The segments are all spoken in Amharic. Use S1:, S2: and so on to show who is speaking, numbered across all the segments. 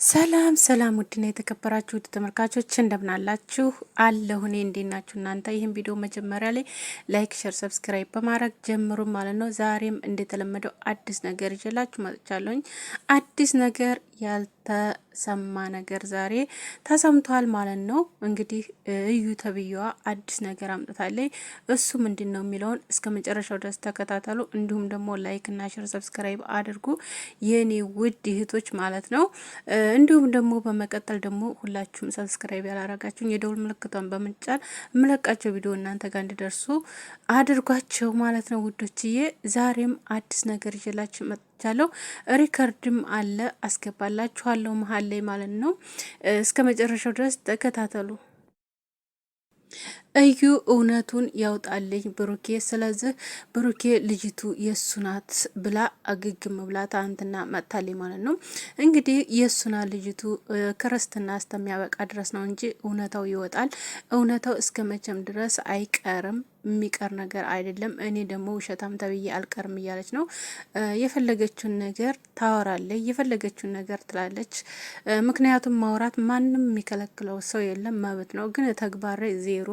S1: ሰላም ሰላም ውድና የተከበራችሁ ተመልካቾች እንደምን አላችሁ? አለሁ እኔ እንዴት ናችሁ እናንተ? ይህን ቪዲዮ መጀመሪያ ላይ ላይክ፣ ሼር፣ ሰብስክራይብ በማድረግ ጀምሩ ማለት ነው። ዛሬም እንደተለመደው አዲስ ነገር ይዤላችሁ መጥቻለሁኝ። አዲስ ነገር ያልተሰማ ነገር ዛሬ ተሰምቷል ማለት ነው። እንግዲህ እዩ ተብዬዋ አዲስ ነገር አምጥታለች። እሱ ምንድን ነው የሚለውን እስከ መጨረሻው ድረስ ተከታተሉ። እንዲሁም ደግሞ ላይክ እና ሼር ሰብስክራይብ አድርጉ የኔ ውድ እህቶች ማለት ነው። እንዲሁም ደግሞ በመቀጠል ደግሞ ሁላችሁም ሰብስክራይብ ያላረጋችሁኝ የደውል ምልክቷን በመጫን የምለቃቸው ቪዲዮ እናንተ ጋር እንዲደርሱ አድርጓቸው ማለት ነው ውዶችዬ። ዛሬም አዲስ ነገር ይዤላችሁ መጥቻለሁ። ሪከርድም አለ አስገባላችኋለሁ መሀል ላይ ማለት ነው። እስከ መጨረሻው ድረስ ተከታተሉ። እዩ እውነቱን ያውጣልኝ ብሩኬ። ስለዚህ ብሩኬ ልጅቱ የሱ ናት ብላ አግግም ብላ ትናንትና መጥታለች ማለት ነው። እንግዲህ የሱና ልጅቱ ክርስትና እስከሚያበቃ ድረስ ነው እንጂ እውነታው ይወጣል። እውነታው እስከ መቼም ድረስ አይቀርም፣ የሚቀር ነገር አይደለም። እኔ ደግሞ ውሸታም ተብዬ አልቀርም እያለች ነው። የፈለገችውን ነገር ታወራለች፣ የፈለገችውን ነገር ትላለች። ምክንያቱም ማውራት ማንም የሚከለክለው ሰው የለም፣ መብት ነው። ግን ተግባር ዜሮ።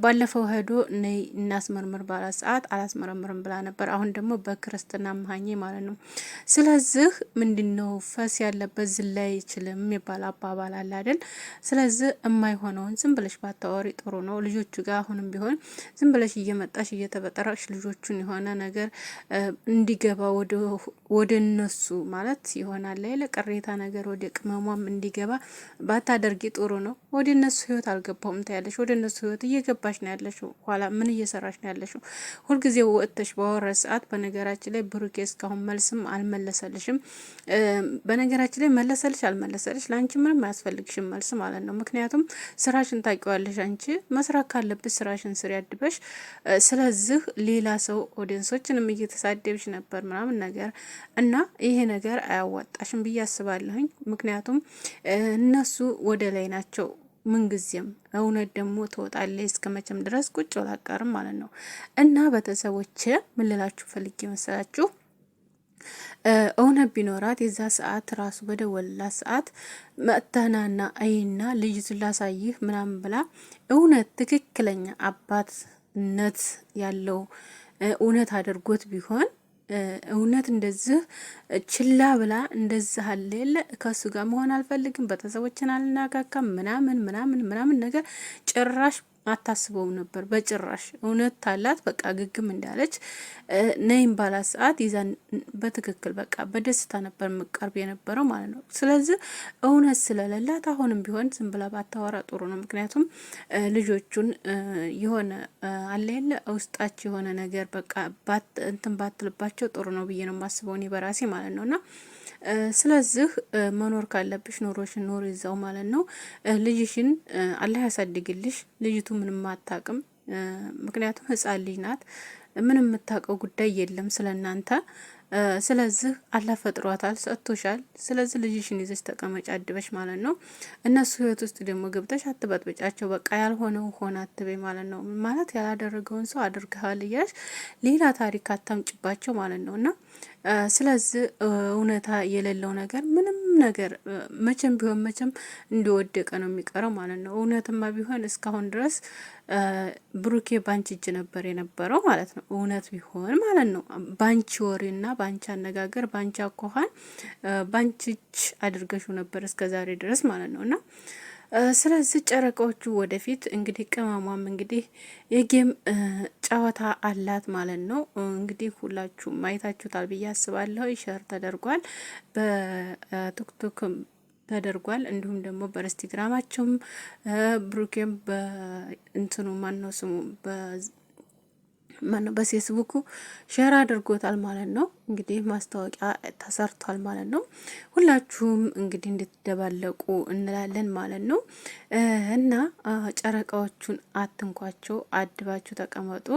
S1: ባለፈው ሄዶ ነይ እናስመርምር ባላት ሰዓት አላስመረምርም ብላ ነበር። አሁን ደግሞ በክርስትና መሀኘ ማለት ነው። ስለዚህ ምንድነው ፈስ ያለበት ዝላ አይችልም የሚባል አባባል አለ አይደል? ስለዚህ የማይሆነውን ዝም ብለሽ ባታወሪ ጥሩ ነው። ልጆቹ ጋር አሁንም ቢሆን ዝም ብለሽ እየመጣሽ እየተበጠራሽ ልጆቹን የሆነ ነገር እንዲገባ ወደ እነሱ ማለት ይሆናል ላይ ቅሬታ ነገር ወደ ቅመሟም እንዲገባ ባታደርጊ ጥሩ ነው። ወደ እነሱ ህይወት አልገባውም ታያለሽ። ወደ እነሱ ህይወት እየገባሽ ነው ያለሽው። ኋላ ምን እየሰራሽ ነው ያለሽው? ሁልጊዜ ወጥተሽ ባወራሽ ሰዓት በነገራችን ላይ ብሩኬ እስካሁን መልስም አልመለሰልሽም። በነገራችን ላይ መለሰልሽ አልመለሰልሽ ለአንቺ ምንም አያስፈልግሽም መልስ ማለት ነው። ምክንያቱም ስራሽን ታውቂዋለሽ። አንቺ መስራት ካለብሽ ስራሽን ስሪ ያድበሽ። ስለዚህ ሌላ ሰው ኦዲየንሶችንም እየተሳደብሽ ነበር ምናምን ነገር እና ይሄ ነገር አያዋጣሽም ብዬ አስባለሁኝ። ምክንያቱም እነሱ ወደ ላይ ናቸው ምንጊዜም። እውነት ደግሞ ትወጣለች እስከ መቼም ድረስ ቁጭ አላቀርም ማለት ነው። እና ቤተሰቦች ምን ልላችሁ ፈልጌ መሰላችሁ? እውነት ቢኖራት የዛ ሰዓት ራሱ በደወልላት ሰዓት መጥተናና አይና ልጅቱን ላሳይህ ምናምን ብላ እውነት ትክክለኛ አባትነት ያለው እውነት አድርጎት ቢሆን እውነት እንደዚህ ችላ ብላ እንደዚህ አለ የለ ከሱ ጋር መሆን አልፈልግም፣ ቤተሰቦችን አልናካካም ምናምን ነገር ጭራሽ አታስበውም ነበር በጭራሽ። እውነት ታላት በቃ ግግም እንዳለች ነይም ባላት ሰዓት ይዛን በትክክል በቃ በደስታ ነበር መቀርብ የነበረው ማለት ነው። ስለዚህ እውነት ስለሌላት አሁንም ቢሆን ዝም ብላ ባታወራ ጥሩ ነው። ምክንያቱም ልጆቹን የሆነ አለ የለ ውስጣቸው የሆነ ነገር በቃ እንትን ባትልባቸው ጥሩ ነው ብዬ ነው የማስበው እኔ በራሴ ማለት ነውና ስለዚህ መኖር ካለብሽ ኖሮሽን ኖር ይዛው ማለት ነው። ልጅሽን አላህ ያሳድግልሽ። ልጅቱ ምንም አታውቅም። ምክንያቱም ህፃን ልጅ ናት። ምንም የምታውቀው ጉዳይ የለም ስለናንተ። ስለዚህ አላህ ፈጥሯታል፣ ሰጥቶሻል። ስለዚህ ልጅሽን ይዘሽ ተቀመጭ አድበሽ ማለት ነው። እነሱ ህይወት ውስጥ ደግሞ ገብተሽ አትበጥብጫቸው። በቃ ያልሆነው ሆነ አትበይ ማለት ነው። ማለት ያላደረገውን ሰው አድርገሃል እያልሽ ሌላ ታሪክ አታምጭባቸው ማለት ነው። እና ስለዚህ እውነታ የሌለው ነገር ምንም ነገር መቼም ቢሆን መቼም እንደወደቀ ነው የሚቀረው ማለት ነው። እውነትማ ቢሆን እስካሁን ድረስ ብሩኬ ባንቺ እጅ ነበር የነበረው ማለት ነው። እውነት ቢሆን ማለት ነው። ባንቺ ወሬና ባንቺ አነጋገር ባንቺ አኳኋን ባንቺ እጅ አድርገሽው ነበር እስከዛሬ ድረስ ማለት ነው። እና ስለዚህ ጨረቃዎቹ ወደፊት እንግዲህ ቅመሟም እንግዲህ የጌም ጨዋታ አላት ማለት ነው። እንግዲህ ሁላችሁም ማየታችሁታል ብዬ አስባለሁ። ሸር ተደርጓል በቲክቶክም ተደርጓል። እንዲሁም ደግሞ በኢንስታግራማቸውም ብሩኬም በእንትኑ ማነው ስሙ በፌስቡኩ ሼር አድርጎታል ማለት ነው። እንግዲህ ማስታወቂያ ተሰርቷል ማለት ነው። ሁላችሁም እንግዲህ እንድትደባለቁ እንላለን ማለት ነው። እና ጨረቃዎቹን አትንኳቸው፣ አድባችሁ ተቀመጡ።